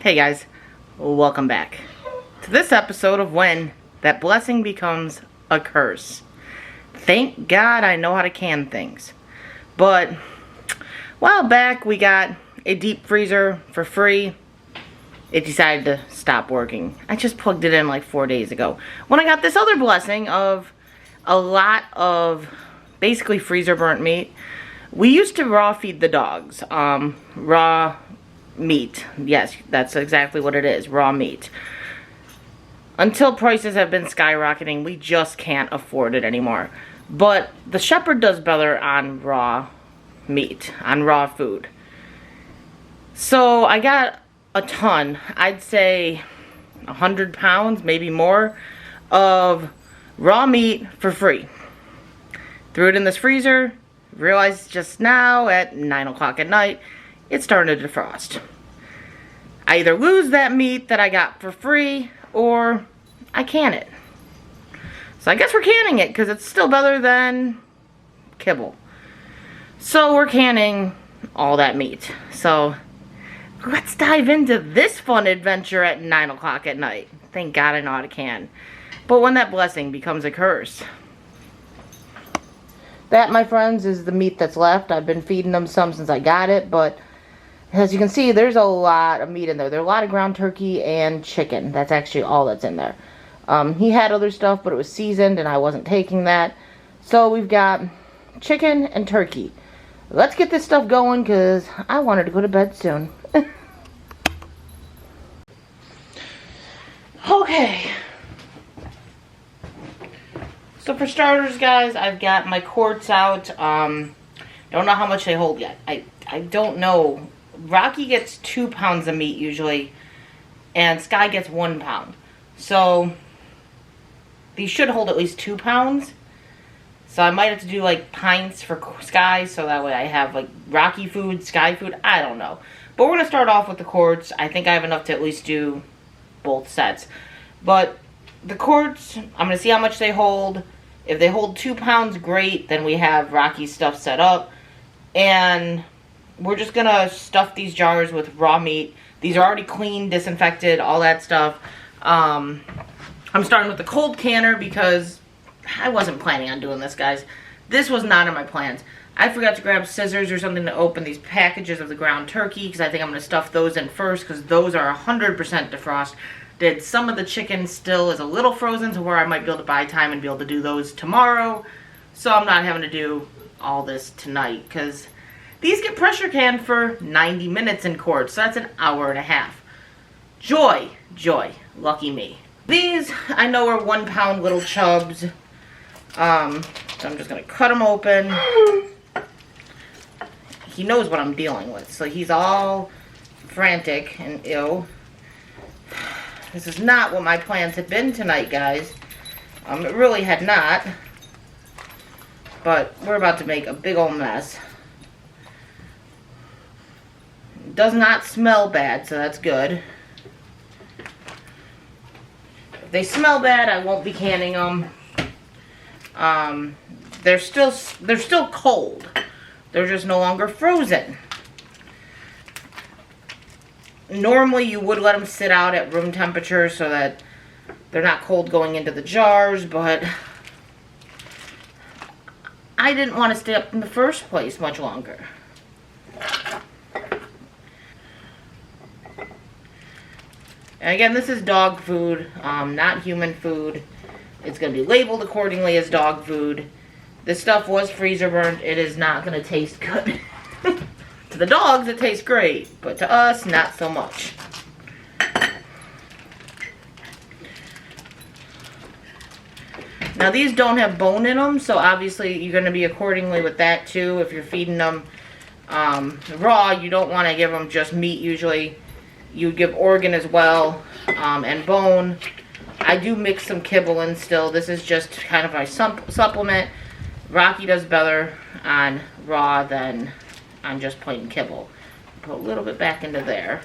Hey guys, welcome back to this episode of When That Blessing Becomes a Curse. Thank God I know how to can things. But a while back we got a deep freezer for free. It decided to stop working. I just plugged it in like 4 days ago. When I got this other blessing of a lot of basically freezer burnt meat. We used to raw feed the dogs. Raw meat. Yes, that's exactly what it is. Raw meat. Until prices have been skyrocketing, we just can't afford it anymore. But the shepherd does better on raw meat, on raw food. So I got a ton, I'd say 100 pounds, maybe more, of raw meat for free. Threw it in this freezer, realized just now at 9 o'clock at night, it's starting to defrost. I either lose that meat that I got for free, or I can it. So I guess we're canning it, because it's still better than kibble. So we're canning all that meat. So let's dive into this fun adventure at 9 o'clock at night. Thank God I know how to can. But when that blessing becomes a curse. That, my friends, is the meat that's left. I've been feeding them some since I got it, but as you can see, there's a lot of meat in there. There's a lot of ground turkey and chicken. That's actually all that's in there. He had other stuff, but it was seasoned, and I wasn't taking that. So we've got chicken and turkey. Let's get this stuff going, because I wanted to go to bed soon. Okay. So for starters, guys, I've got my quarts out. Don't know how much they hold yet. I don't know. Rocky gets 2 pounds of meat usually, and Sky gets 1 pound. So these should hold at least 2 pounds. So I might have to do like pints for Sky, so that way I have like Rocky food, Sky food. I don't know. But we're going to start off with the quarts. I think I have enough to at least do both sets. But the quarts, I'm going to see how much they hold. If they hold 2 pounds, great. Then we have Rocky's stuff set up. And we're just going to stuff these jars with raw meat. These are already cleaned, disinfected, all that stuff. I'm starting with the cold canner because I wasn't planning on doing this, guys. This was not in my plans. I forgot to grab scissors or something to open these packages of the ground turkey because I think I'm going to stuff those in first because those are 100% defrost. Did some of the chicken still is a little frozen to where I might be able to buy time and be able to do those tomorrow. So I'm not having to do all this tonight because these get pressure canned for 90 minutes in quarts. So that's an hour and a half. Joy, joy, lucky me. These I know are 1 pound little chubs. So I'm just going to cut them open. He knows what I'm dealing with. So he's all frantic and ill. This is not what my plans had been tonight, guys. It really had not. But we're about to make a big old mess. It does not smell bad, so that's good. If they smell bad, I won't be canning them. They're still cold. They're just no longer frozen. Normally you would let them sit out at room temperature so that they're not cold going into the jars, but I didn't want to stay up in the first place much longer. And again, this is dog food, not human food. It's going to be labeled accordingly as dog food. This stuff was freezer burnt. It is not going to taste good. To the dogs, it tastes great, but to us, not so much. Now, these don't have bone in them, so obviously you're going to be accordingly with that too. If you're feeding them raw, you don't want to give them just meat usually. You would give organ as well, and bone. I do mix some kibble in still. This is just kind of my supplement. Rocky does better on raw than on just plain kibble. Put a little bit back into there.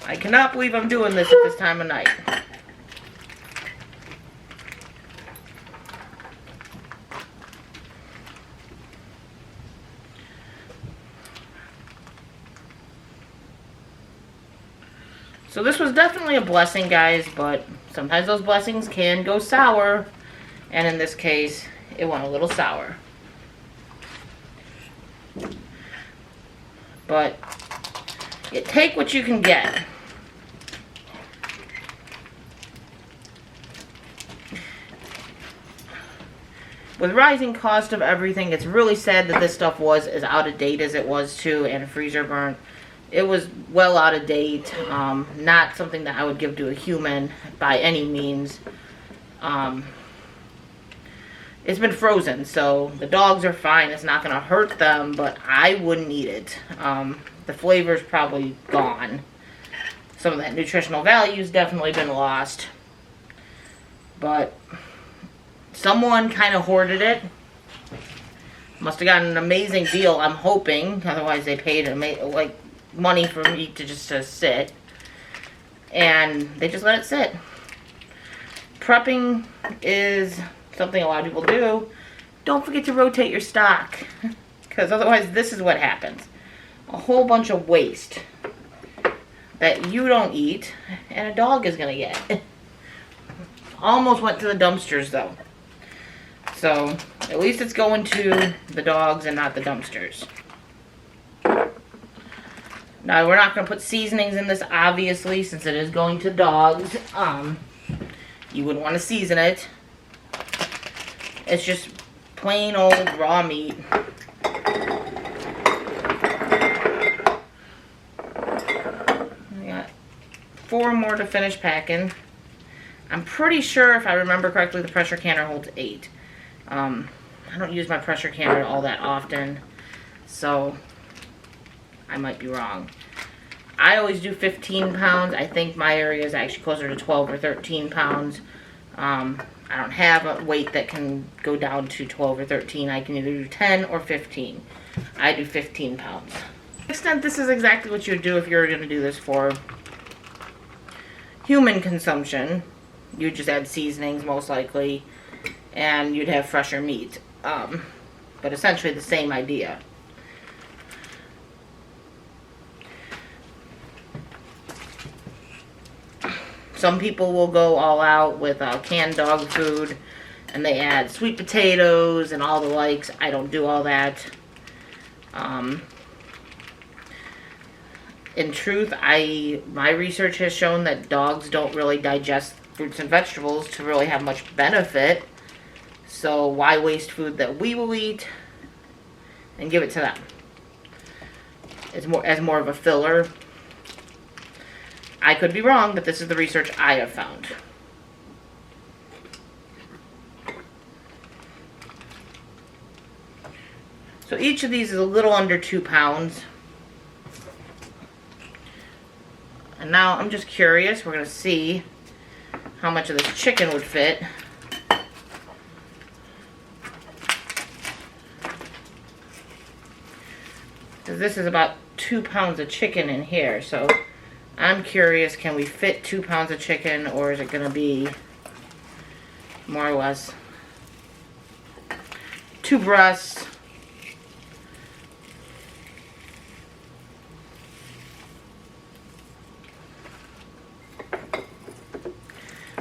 I cannot believe I'm doing this at this time of night. So this was definitely a blessing, guys, but sometimes those blessings can go sour. And in this case, it went a little sour. But you take what you can get. With rising cost of everything, it's really sad that this stuff was as out of date as it was too, and freezer burnt. It was well out of date. Not something that I would give to a human by any means. It's been frozen, so the dogs are fine. It's not going to hurt them, but I wouldn't eat it. The flavor's probably gone. Some of that nutritional value's definitely been lost. But someone kind of hoarded it. Must have gotten an amazing deal, I'm hoping. Otherwise, they paid like money for me to just sit. And they just let it sit. Prepping is something a lot of people do. Don't forget to rotate your stock. Because otherwise, this is what happens. A whole bunch of waste that you don't eat and a dog is going to get. Almost went to the dumpsters, though. So, at least it's going to the dogs and not the dumpsters. Now, we're not going to put seasonings in this, obviously, since it is going to dogs. You wouldn't want to season it. It's just plain old raw meat. I got 4 more to finish packing. I'm pretty sure, if I remember correctly, the pressure canner holds 8. I don't use my pressure canner all that often, so I might be wrong. I always do 15 pounds. I think my area is actually closer to 12 or 13 pounds. I don't have a weight that can go down to 12 or 13. I can either do 10 or 15. I do 15 pounds. To some extent, this is exactly what you would do if you were going to do this for human consumption. You'd just add seasonings, most likely, and you'd have fresher meat. But essentially the same idea. Some people will go all out with canned dog food, and they add sweet potatoes and all the likes. I don't do all that. In truth, my research has shown that dogs don't really digest fruits and vegetables to really have much benefit. So why waste food that we will eat and give it to them? It's more of a filler. I could be wrong, but this is the research I have found. So each of these is a little under 2 pounds. And now I'm just curious. We're going to see how much of this chicken would fit. Because this is about 2 pounds of chicken in here, so I'm curious, can we fit 2 pounds of chicken, or is it going to be more or less 2 breasts,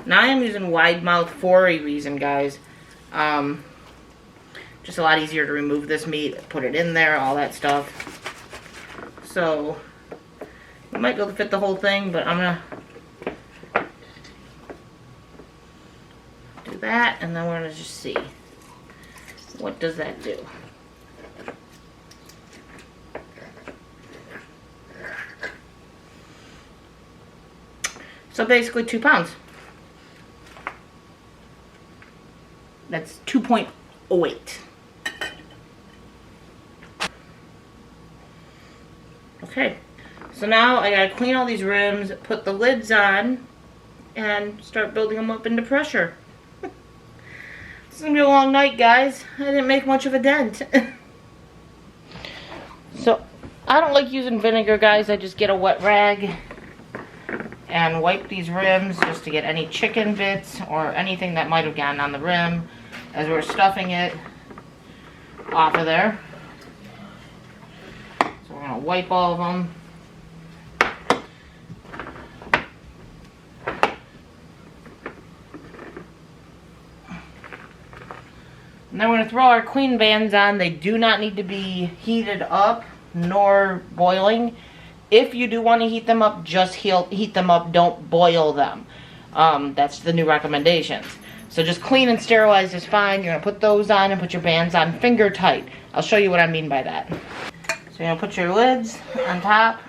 now I am using wide mouth for a reason, guys. Just a lot easier to remove this meat, put it in there, all that stuff. So we might be able to fit the whole thing, but I'm gonna do that, and then we're gonna just see what does that do. So basically 2 pounds. That's 2.08. Okay, so now I gotta clean all these rims, put the lids on, and start building them up into pressure. This is gonna be a long night, guys. I didn't make much of a dent. So, I don't like using vinegar, guys. I just get a wet rag and wipe these rims just to get any chicken bits or anything that might have gotten on the rim as we're stuffing it off of there. So we're going to wipe all of them. And then we're going to throw our queen bands on. They do not need to be heated up nor boiling. If you do want to heat them up, just heat them up. Don't boil them. That's the new recommendations. So just clean and sterilize is fine. You're going to put those on and put your bands on finger tight. I'll show you what I mean by that. So you're going to put your lids on top.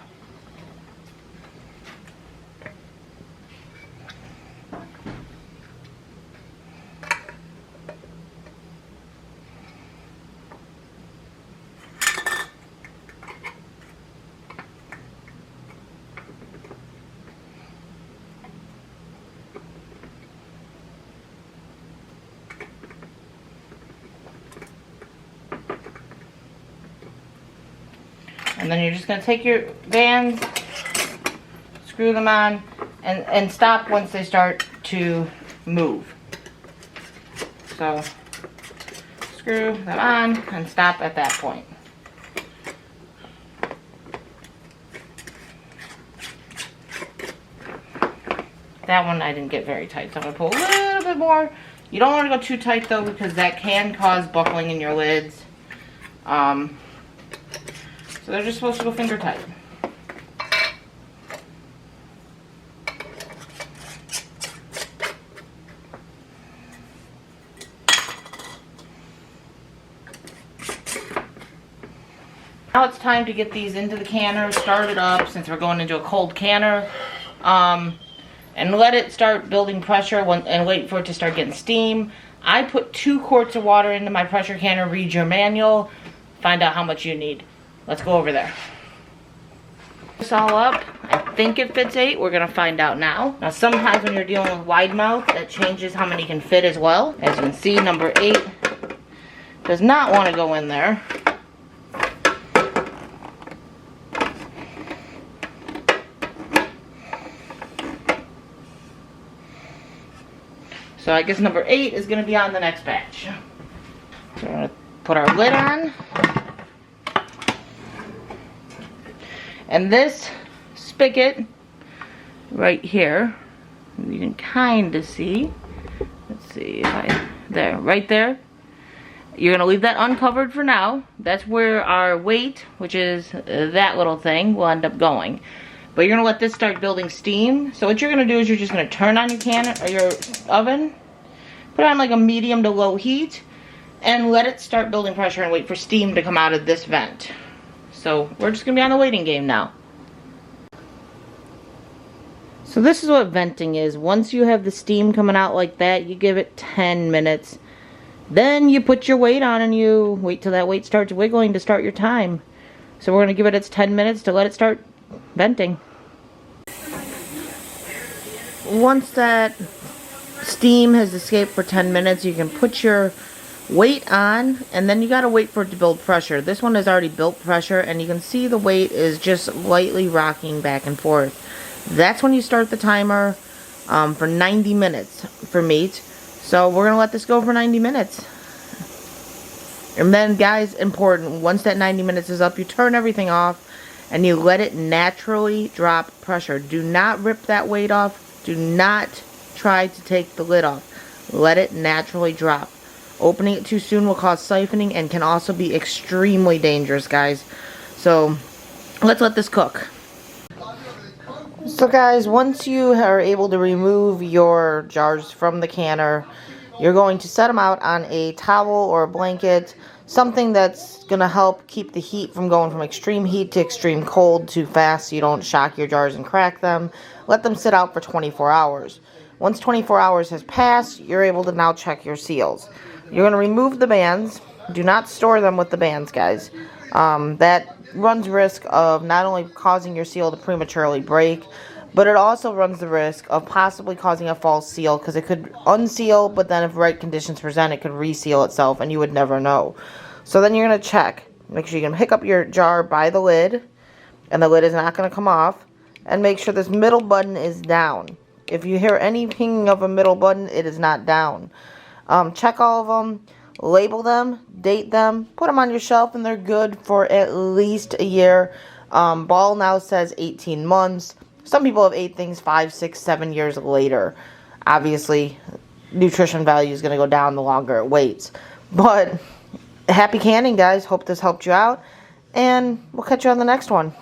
And then you're just going to take your bands, screw them on, and stop once they start to move. So screw them on and stop at that point. That one I didn't get very tight, so I'm going to pull a little bit more. You don't want to go too tight though, because that can cause buckling in your lids. So they're just supposed to go finger tight. Now it's time to get these into the canner, start it up since we're going into a cold canner, and let it start building pressure and wait for it to start getting steam. I put 2 quarts of water into my pressure canner. Read your manual, find out how much you need. Let's go over there. This all up. I think it fits 8. We're going to find out now. Now sometimes when you're dealing with wide mouth, that changes how many can fit as well. As you can see, number 8 does not want to go in there. So I guess number 8 is going to be on the next batch. So we're going to put our lid on. And this spigot right here, you can kind of see, let's see, there, right there. You're going to leave that uncovered for now. That's where our weight, which is that little thing, will end up going. But you're going to let this start building steam. So what you're going to do is you're just going to turn on your can or your oven, put it on like a medium to low heat, and let it start building pressure and wait for steam to come out of this vent. So we're just going to be on the waiting game now. So this is what venting is. Once you have the steam coming out like that, you give it 10 minutes. Then you put your weight on and you wait till that weight starts wiggling to start your time. So we're going to give it its 10 minutes to let it start venting. Once that steam has escaped for 10 minutes, you can put your weight on, and then you got to wait for it to build pressure. This one has already built pressure, and you can see the weight is just lightly rocking back and forth. That's when you start the timer for 90 minutes for meat. So we're going to let this go for 90 minutes. And then, guys, important, once that 90 minutes is up, you turn everything off and you let it naturally drop pressure. Do not rip that weight off. Do not try to take the lid off. Let it naturally drop. Opening it too soon will cause siphoning and can also be extremely dangerous, guys. So let's let this cook. So guys, once you are able to remove your jars from the canner, you're going to set them out on a towel or a blanket, something that's going to help keep the heat from going from extreme heat to extreme cold too fast so you don't shock your jars and crack them. Let them sit out for 24 hours. Once 24 hours has passed, you're able to now check your seals. You're going to remove the bands. Do not store them with the bands, guys. That runs risk of not only causing your seal to prematurely break, but it also runs the risk of possibly causing a false seal, because it could unseal, but then if right conditions present, it could reseal itself, and you would never know. So then you're going to check. Make sure you can pick up your jar by the lid, and the lid is not going to come off. and make sure this middle button is down. If you hear any pinging of a middle button, it is not down. Check all of them, label them, date them, put them on your shelf, and they're good for at least a year. Ball now says 18 months. Some people have ate things 5, 6, 7 years later. Obviously, nutrition value is going to go down the longer it waits. But happy canning, guys. Hope this helped you out. And we'll catch you on the next one.